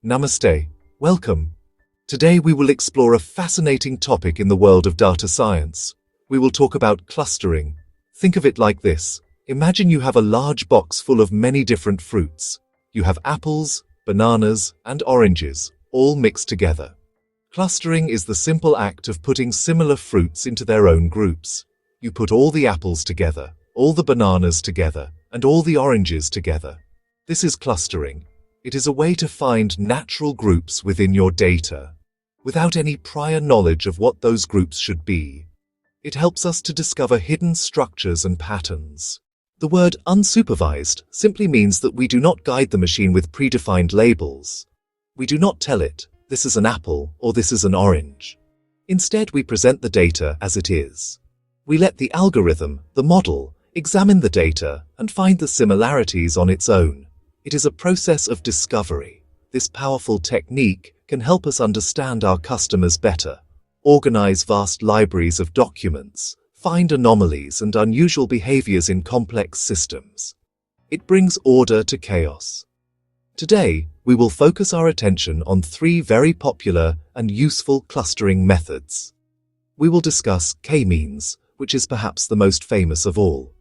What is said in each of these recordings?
Namaste. Welcome. Today we will explore a fascinating topic in the world of data science. We will talk about clustering. Think of it like this. Imagine you have a large box full of many different fruits. You have apples, bananas, and oranges, all mixed together. Clustering is the simple act of putting similar fruits into their own groups. You put all the apples together, all the bananas together, and all the oranges together. This is clustering. It is a way to find natural groups within your data, without any prior knowledge of what those groups should be. It helps us to discover hidden structures and patterns. The word unsupervised simply means that we do not guide the machine with predefined labels. We do not tell it, this is an apple or this is an orange. Instead, we present the data as it is. We let the algorithm, the model, examine the data and find the similarities on its own. It is a process of discovery. This powerful technique can help us understand our customers better, organize vast libraries of documents, find anomalies and unusual behaviors in complex systems. It brings order to chaos. Today, we will focus our attention on three very popular and useful clustering methods. We will discuss kmeans, which is perhaps the most famous of all.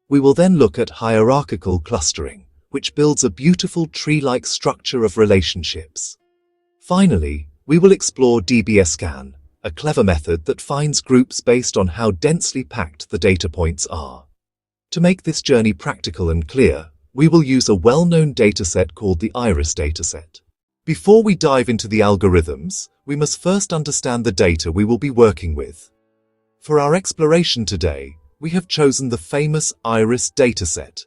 We will then look at hierarchical clustering, which builds a beautiful tree-like structure of relationships. Finally, we will explore DBSCAN, a clever method that finds groups based on how densely packed the data points are. To make this journey practical and clear, we will use a well-known dataset called the Iris dataset. Before we dive into the algorithms, we must first understand the data we will be working with. For our exploration today, we have chosen the famous Iris dataset.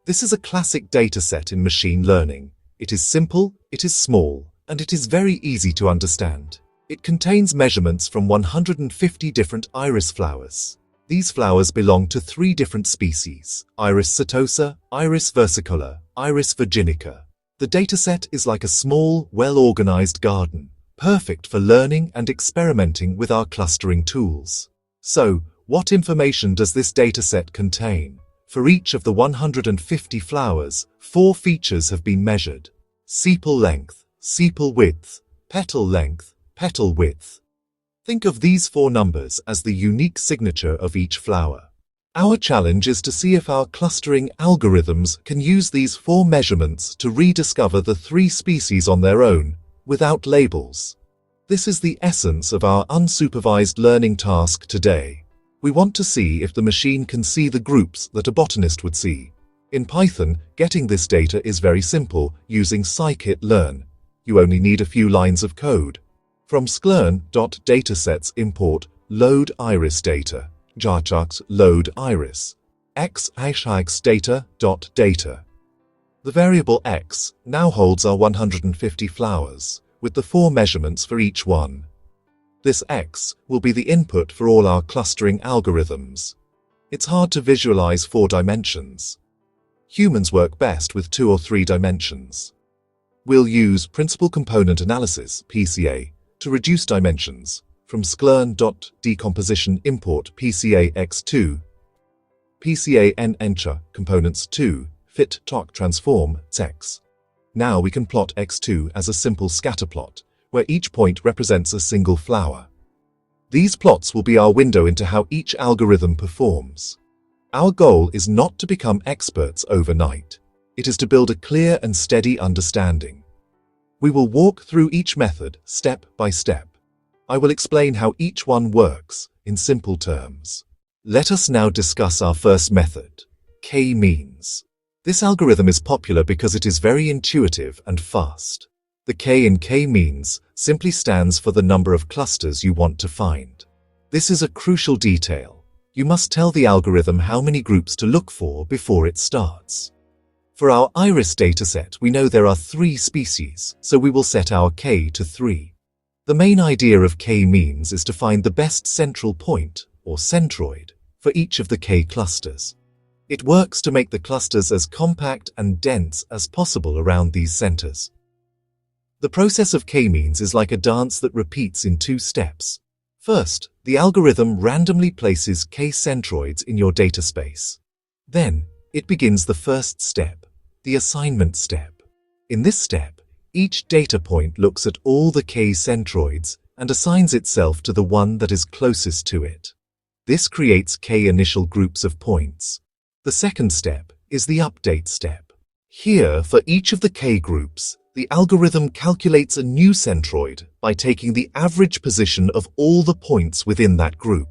This is a classic dataset in machine learning. It is simple, it is small, and it is very easy to understand. It contains measurements from 150 different iris flowers. These flowers belong to three different species: Iris setosa, Iris versicolor, Iris virginica. The dataset is like a small, well-organized garden, perfect for learning and experimenting with our clustering tools. So, what information does this dataset contain? For each of the 150 flowers, 4 features have been measured: sepal length, sepal width, petal length, petal width. Think of these 4 numbers as the unique signature of each flower. Our challenge is to see if our clustering algorithms can use these 4 measurements to rediscover the 3 species on their own, without labels. This is the essence of our unsupervised learning task today. We want to see if the machine can see the groups that a botanist would see. In Python, getting this data is very simple using scikit-learn. You only need a few lines of code. From scikit-learn.datasets import load iris data, jarchux load iris, x data. The variable x now holds our 150 flowers, with the 4 measurements for each one. This x will be the input for all our clustering algorithms. It's hard to visualize 4 dimensions. Humans work best with 2 or 3 dimensions. We'll use Principal Component Analysis, PCA, to reduce dimensions, from scikit-learn.decomposition import PCA-x2, PCA-n-encha components 2, fit toc transform x. Now we can plot x2 as a simple scatter plot, where each point represents a single flower. These plots will be our window into how each algorithm performs. Our goal is not to become experts overnight. It is to build a clear and steady understanding. We will walk through each method step by step. I will explain how each one works in simple terms. Let us now discuss our first method, kmeans. This algorithm is popular because it is very intuitive and fast. The K in kmeans simply stands for the number of clusters you want to find. This is a crucial detail. You must tell the algorithm how many groups to look for before it starts. For our iris dataset, we know there are 3 species, so we will set our K to 3. The main idea of kmeans is to find the best central point, or centroid, for each of the K clusters. It works to make the clusters as compact and dense as possible around these centers. The process of kmeans is like a dance that repeats in 2 steps. First, the algorithm randomly places k-centroids in your data space. Then, it begins the first step, the assignment step. In this step, Each data point looks at all the k-centroids and assigns itself to the one that is closest to it. This creates k-initial groups of points. The second step is the update step. Here, for each of the k-groups, the algorithm calculates a new centroid by taking the average position of all the points within that group.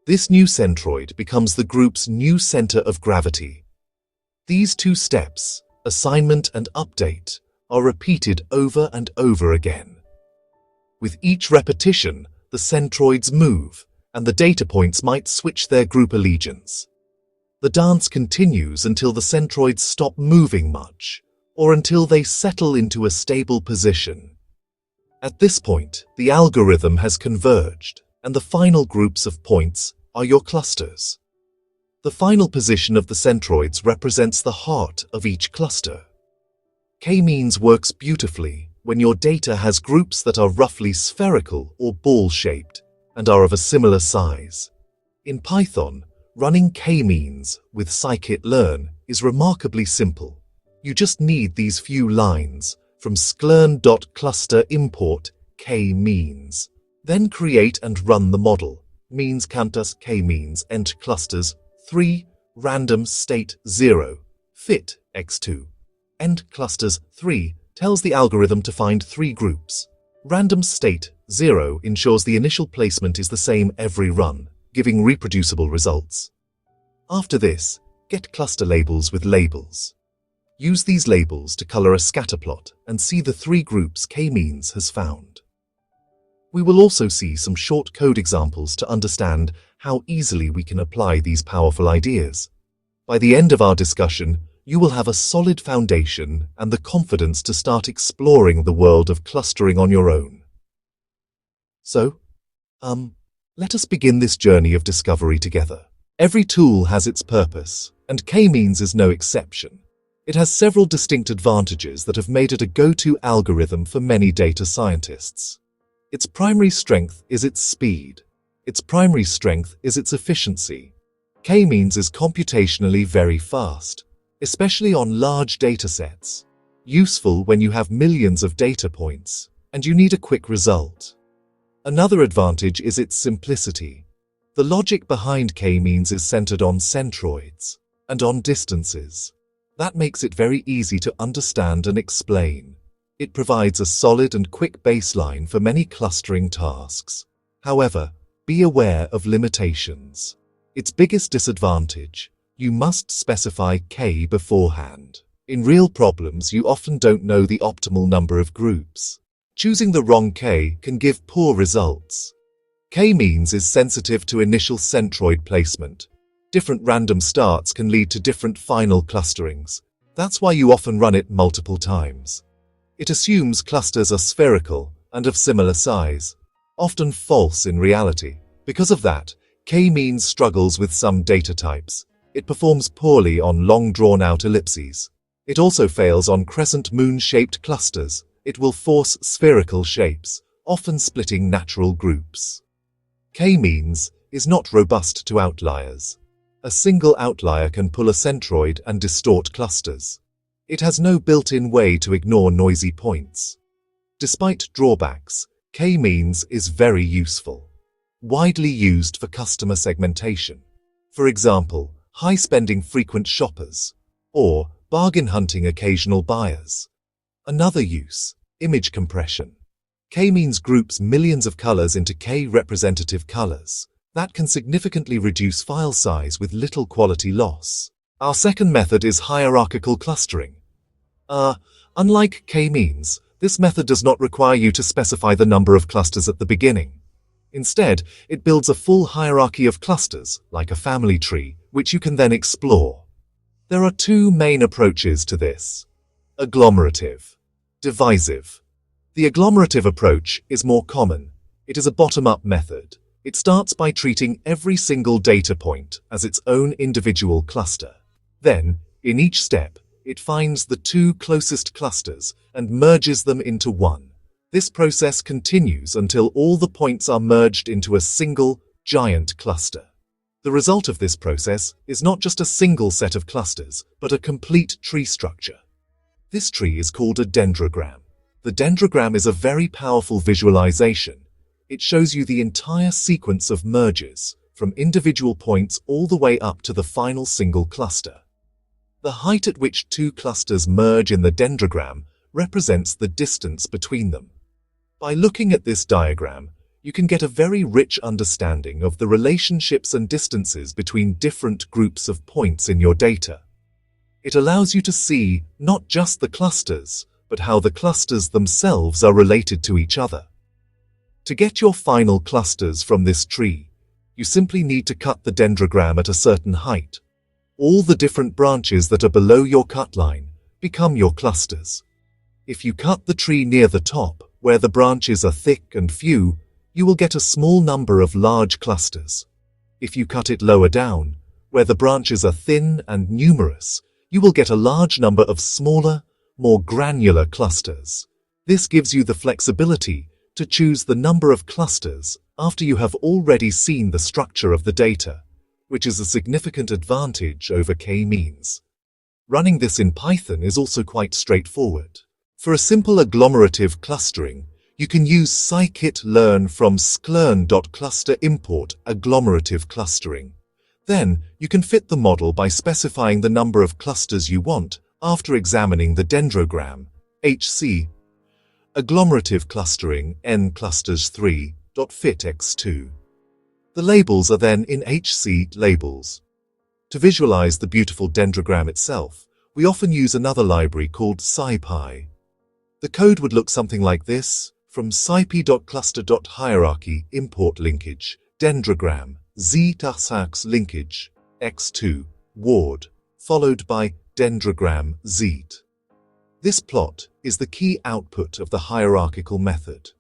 This new centroid becomes the group's new center of gravity. These two steps, assignment and update, are repeated over and over again. With each repetition, the centroids move, and the data points might switch their group allegiance. The dance continues until the centroids stop moving much, or until they settle into a stable position. At this point, the algorithm has converged, and the final groups of points are your clusters. The final position of the centroids represents the heart of each cluster. K-means works beautifully when your data has groups that are roughly spherical or ball-shaped and are of a similar size. In Python, running k-means with scikit-learn is remarkably simple. You just need these few lines from scikit-learn.cluster import k-means. Then create and run the model. Means counters k-means ent clusters 3 random state 0 fit x2. End clusters 3 tells the algorithm to find 3 groups. Random state 0 ensures the initial placement is the same every run, giving reproducible results. After this, get cluster labels with labels. Use these labels to color a scatterplot and see the 3 groups k-means has found. We will also see some short code examples to understand how easily we can apply these powerful ideas. By the end of our discussion, you will have a solid foundation and the confidence to start exploring the world of clustering on your own. So, let us begin this journey of discovery together. Every tool has its purpose, and k-means is no exception. It has several distinct advantages that have made it a go-to algorithm for many data scientists. Its primary strength is its speed. Its primary strength is its efficiency. K-means is computationally very fast, especially on large datasets. Useful when you have millions of data points, and you need a quick result. Another advantage is its simplicity. The logic behind k-means is centered on centroids and on distances. That makes it very easy to understand and explain. It provides a solid and quick baseline for many clustering tasks. However, be aware of limitations. Its biggest disadvantage: you must specify k beforehand. In real problems, you often don't know the optimal number of groups. Choosing the wrong k can give poor results. K-means is sensitive to initial centroid placement. Different random starts can lead to different final clusterings. That's why you often run it multiple times. It assumes clusters are spherical and of similar size, often false in reality. Because of that, k-means struggles with some data types. It performs poorly on long drawn-out ellipses. It also fails on crescent moon-shaped clusters. It will force spherical shapes, often splitting natural groups. K-means is not robust to outliers. A single outlier can pull a centroid and distort clusters. It has no built-in way to ignore noisy points. Despite drawbacks, k-means is very useful. Widely used for customer segmentation. For example, high-spending frequent shoppers, or bargain-hunting occasional buyers. Another use: image compression. K-means groups millions of colors into k-representative colors. That can significantly reduce file size with little quality loss. Our second method is hierarchical clustering. Unlike k-means, this method does not require you to specify the number of clusters at the beginning. Instead, it builds a full hierarchy of clusters, like a family tree, which you can then explore. There are 2 main approaches to this: agglomerative, divisive. The agglomerative approach is more common. It is a bottom-up method. It starts by treating every single data point as its own individual cluster. Then, in each step, it finds the 2 closest clusters and merges them into one. This process continues until all the points are merged into a single, giant cluster. The result of this process is not just a single set of clusters, but a complete tree structure. This tree is called a dendrogram. The dendrogram is a very powerful visualization. It shows you the entire sequence of merges, from individual points all the way up to the final single cluster. The height at which two clusters merge in the dendrogram represents the distance between them. By looking at this diagram, you can get a very rich understanding of the relationships and distances between different groups of points in your data. It allows you to see not just the clusters, but how the clusters themselves are related to each other. To get your final clusters from this tree, you simply need to cut the dendrogram at a certain height. All the different branches that are below your cut line become your clusters. If you cut the tree near the top, where the branches are thick and few, you will get a small number of large clusters. If you cut it lower down, where the branches are thin and numerous, you will get a large number of smaller, more granular clusters. This gives you the flexibility to choose the number of clusters after you have already seen the structure of the data, which is a significant advantage over kmeans. Running this in Python is also quite straightforward. For a simple agglomerative clustering, you can use scikit-learn from scikit-learn.cluster import agglomerative clustering. Then, you can fit the model by specifying the number of clusters you want after examining the dendrogram, HC. Agglomerative clustering n clusters 3.fit x2. The labels are then in HC labels. To visualize the beautiful dendrogram itself, we often use another library called scipy. The code would look something like this: from scipy.cluster.hierarchy import linkage, dendrogram, z-tasax linkage, x2, ward, followed by dendrogram z. This plot is the key output of the hierarchical method.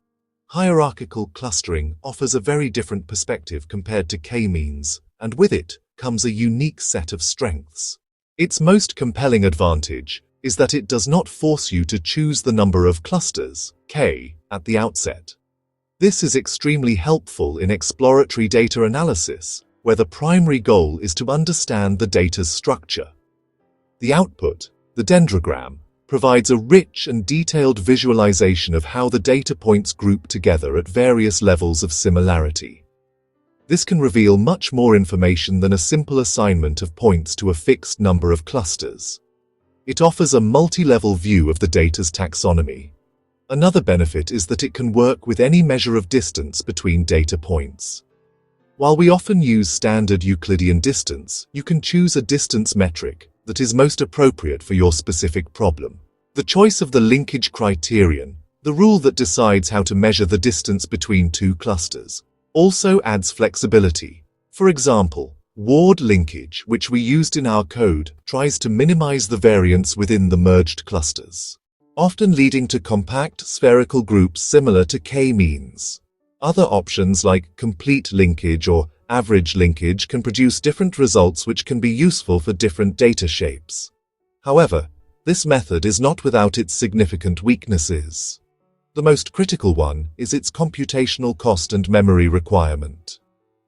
Hierarchical clustering offers a very different perspective compared to kmeans, and with it comes a unique set of strengths. Its most compelling advantage is that it does not force you to choose the number of clusters, k, at the outset. This is extremely helpful in exploratory data analysis, where the primary goal is to understand the data's structure. The output, the dendrogram, provides a rich and detailed visualization of how the data points group together at various levels of similarity. This can reveal much more information than a simple assignment of points to a fixed number of clusters. It offers a multi-level view of the data's taxonomy. Another benefit is that it can work with any measure of distance between data points. While we often use standard Euclidean distance, you can choose a distance metric that is most appropriate for your specific problem. The choice of the linkage criterion, the rule that decides how to measure the distance between two clusters, also adds flexibility. For example, ward linkage, which we used in our code, tries to minimize the variance within the merged clusters, often leading to compact spherical groups similar to k-means. Other options like complete linkage or average linkage can produce different results which can be useful for different data shapes. However, this method is not without its significant weaknesses. The most critical one is its computational cost and memory requirement.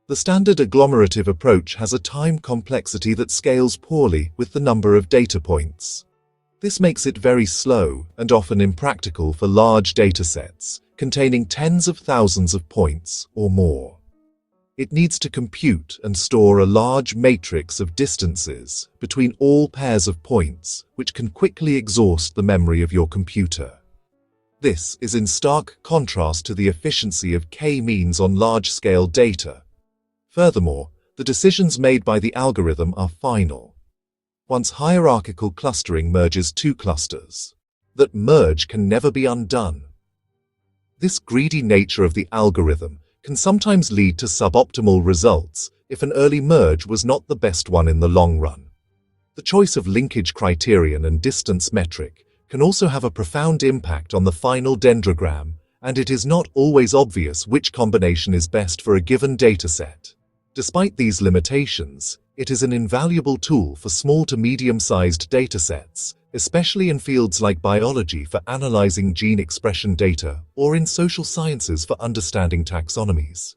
The standard agglomerative approach has a time complexity that scales poorly with the number of data points. This makes it very slow and often impractical for large datasets containing tens of thousands of points or more. It needs to compute and store a large matrix of distances between all pairs of points, which can quickly exhaust the memory of your computer. This is in stark contrast to the efficiency of k-means on large-scale data. Furthermore, the decisions made by the algorithm are final. Once hierarchical clustering merges two clusters, that merge can never be undone. This greedy nature of the algorithm can sometimes lead to suboptimal results if an early merge was not the best one in the long run. The choice of linkage criterion and distance metric can also have a profound impact on the final dendrogram, and it is not always obvious which combination is best for a given dataset. Despite these limitations, it is an invaluable tool for small to medium-sized datasets, especially in fields like biology for analyzing gene expression data or in social sciences for understanding taxonomies.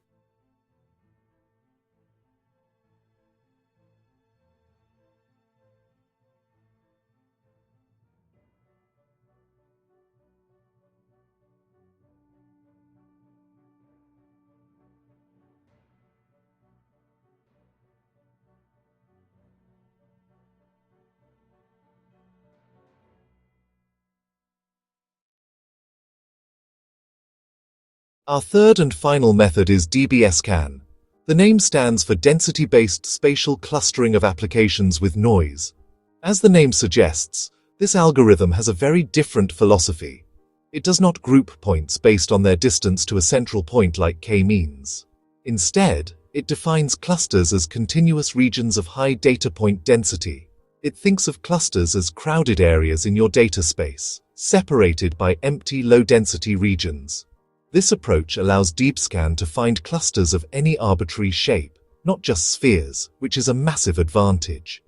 Our third and final method is DBSCAN. The name stands for Density-Based Spatial Clustering of Applications with Noise. As the name suggests, this algorithm has a very different philosophy. It does not group points based on their distance to a central point like kmeans. Instead, it defines clusters as continuous regions of high data point density. It thinks of clusters as crowded areas in your data space, separated by empty low-density regions. This approach allows DBSCAN to find clusters of any arbitrary shape, not just spheres, which is a massive advantage.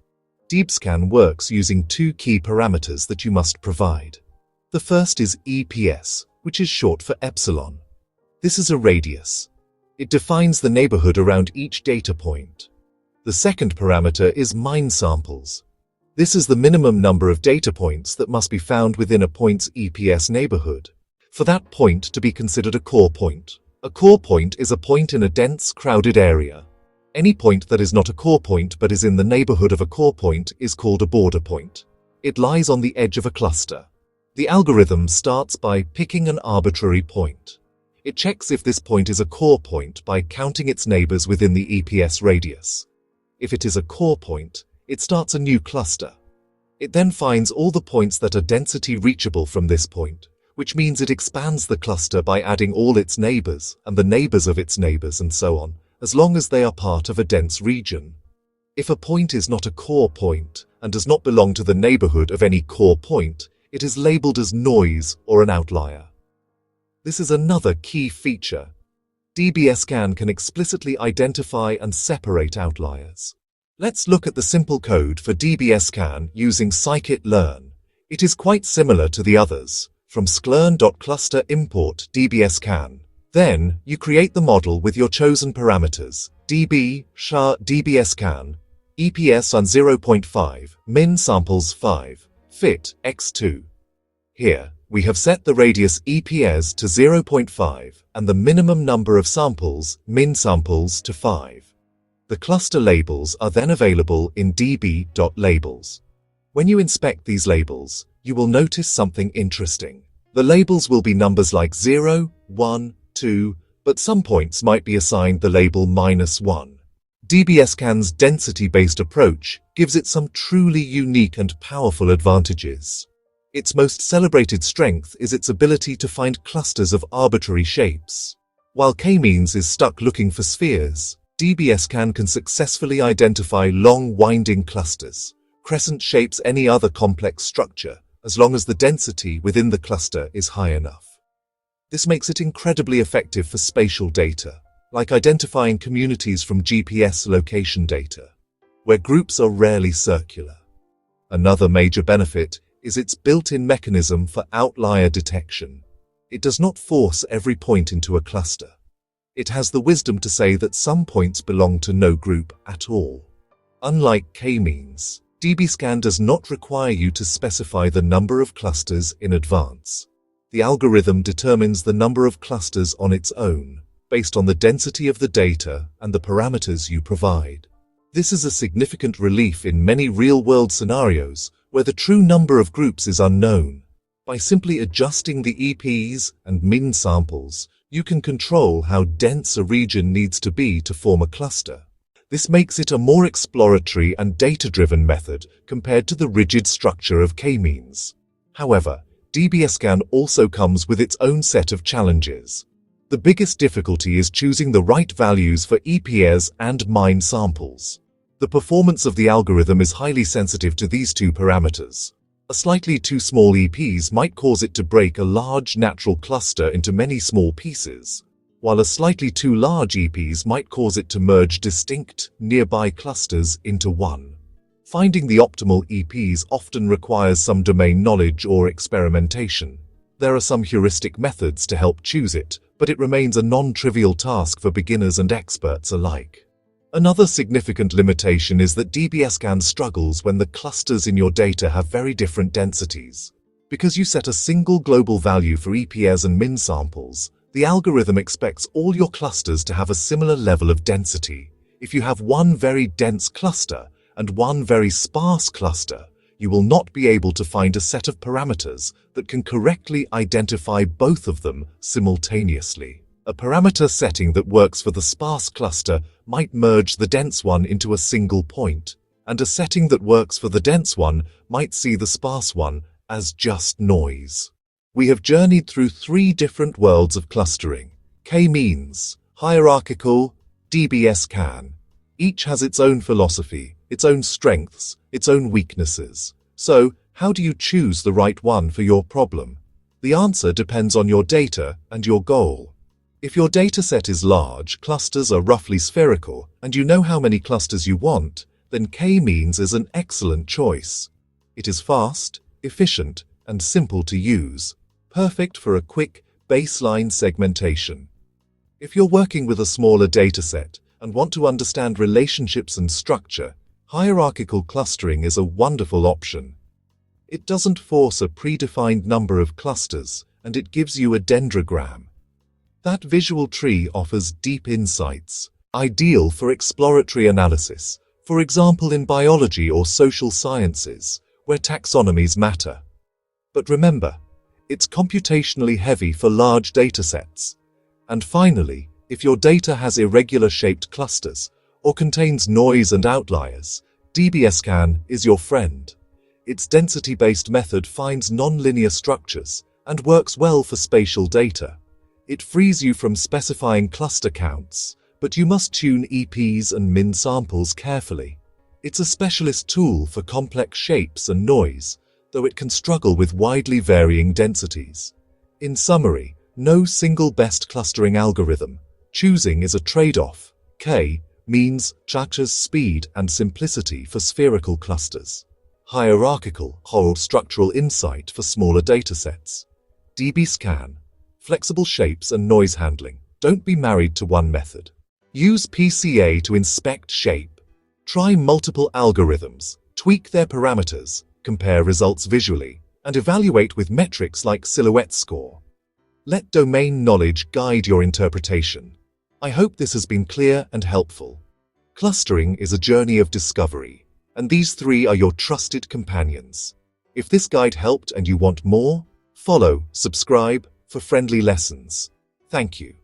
DBSCAN works using two key parameters that you must provide. The first is EPS, which is short for epsilon. This is a radius. It defines the neighborhood around each data point. The second parameter is min samples. This is the minimum number of data points that must be found within a point's EPS neighborhood for that point to be considered a core point. A core point is a point in a dense, crowded area. Any point that is not a core point but is in the neighborhood of a core point is called a border point. It lies on the edge of a cluster. The algorithm starts by picking an arbitrary point. It checks if this point is a core point by counting its neighbors within the EPS radius. If it is a core point, it starts a new cluster. It then finds all the points that are density reachable from this point, which means it expands the cluster by adding all its neighbors and the neighbors of its neighbors and so on, as long as they are part of a dense region. If a point is not a core point and does not belong to the neighborhood of any core point, it is labeled as noise or an outlier. This is another key feature. DBSCAN can explicitly identify and separate outliers. Let's look at the simple code for DBSCAN using scikit-learn. It is quite similar to the others. From scikit-learn.cluster import DBSCAN. Then, you create the model with your chosen parameters, db, sha, DBSCAN, EPS on 0.5, min samples 5, fit, x2. Here, we have set the radius EPS to 0.5 and the minimum number of samples, min samples, to 5. The cluster labels are then available in db.labels. When you inspect these labels, you will notice something interesting. The labels will be numbers like 0, 1, 2, but some points might be assigned the label -1. DBSCAN's density-based approach gives it some truly unique and powerful advantages. Its most celebrated strength is its ability to find clusters of arbitrary shapes. While kmeans is stuck looking for spheres, DBSCAN can successfully identify long, winding clusters, crescent shapes, any other complex structure, as long as the density within the cluster is high enough. This makes it incredibly effective for spatial data, like identifying communities from GPS location data, where groups are rarely circular. Another major benefit is its built-in mechanism for outlier detection. It does not force every point into a cluster. It has the wisdom to say that some points belong to no group at all. Unlike kmeans, DBSCAN does not require you to specify the number of clusters in advance. The algorithm determines the number of clusters on its own, based on the density of the data and the parameters you provide. This is a significant relief in many real-world scenarios where the true number of groups is unknown. By simply adjusting the EPs and min samples, you can control how dense a region needs to be to form a cluster. This makes it a more exploratory and data-driven method compared to the rigid structure of kmeans. However, DBSCAN also comes with its own set of challenges. The biggest difficulty is choosing the right values for EPS and min samples. The performance of the algorithm is highly sensitive to these two parameters. A slightly too small EPs might cause it to break a large natural cluster into many small pieces, while a slightly too large EPs might cause it to merge distinct, nearby clusters into one. Finding the optimal EPs often requires some domain knowledge or experimentation. There are some heuristic methods to help choose it, but it remains a non-trivial task for beginners and experts alike. Another significant limitation is that DBSCAN struggles when the clusters in your data have very different densities. Because you set a single global value for EPS and min samples, the algorithm expects all your clusters to have a similar level of density. If you have one very dense cluster and one very sparse cluster, you will not be able to find a set of parameters that can correctly identify both of them simultaneously. A parameter setting that works for the sparse cluster might merge the dense one into a single point, and a setting that works for the dense one might see the sparse one as just noise. We have journeyed through 3 different worlds of clustering: kmeans, Hierarchical DBSCAN. Each has its own philosophy, its own strengths, its own weaknesses. So, how do you choose the right one for your problem? The answer depends on your data and your goal. If your dataset is large, clusters are roughly spherical, and you know how many clusters you want, then kmeans is an excellent choice. It is fast, efficient, and simple to use, perfect for a quick baseline segmentation. If you're working with a smaller dataset and want to understand relationships and structure, hierarchical clustering is a wonderful option. It doesn't force a predefined number of clusters, and it gives you a dendrogram. That visual tree offers deep insights, ideal for exploratory analysis, for example in biology or social sciences, where taxonomies matter. But remember, it's computationally heavy for large datasets. And finally, if your data has irregular shaped clusters or contains noise and outliers, DBSCAN is your friend. Its density-based method finds nonlinear structures and works well for spatial data. It frees you from specifying cluster counts, but you must tune EPs and min samples carefully. It's a specialist tool for complex shapes and noise, though it can struggle with widely varying densities. In summary, no single best clustering algorithm. Choosing is a trade-off. K-means captures speed and simplicity for spherical clusters. Hierarchical holds structural insight for smaller datasets. DBSCAN, flexible shapes and noise handling. Don't be married to one method. Use PCA to inspect shape. Try multiple algorithms, tweak their parameters, compare results visually, and evaluate with metrics like silhouette score. Let domain knowledge guide your interpretation. I hope this has been clear and helpful. Clustering is a journey of discovery, and these 3 are your trusted companions. If this guide helped and you want more, follow, subscribe for friendly lessons. Thank you.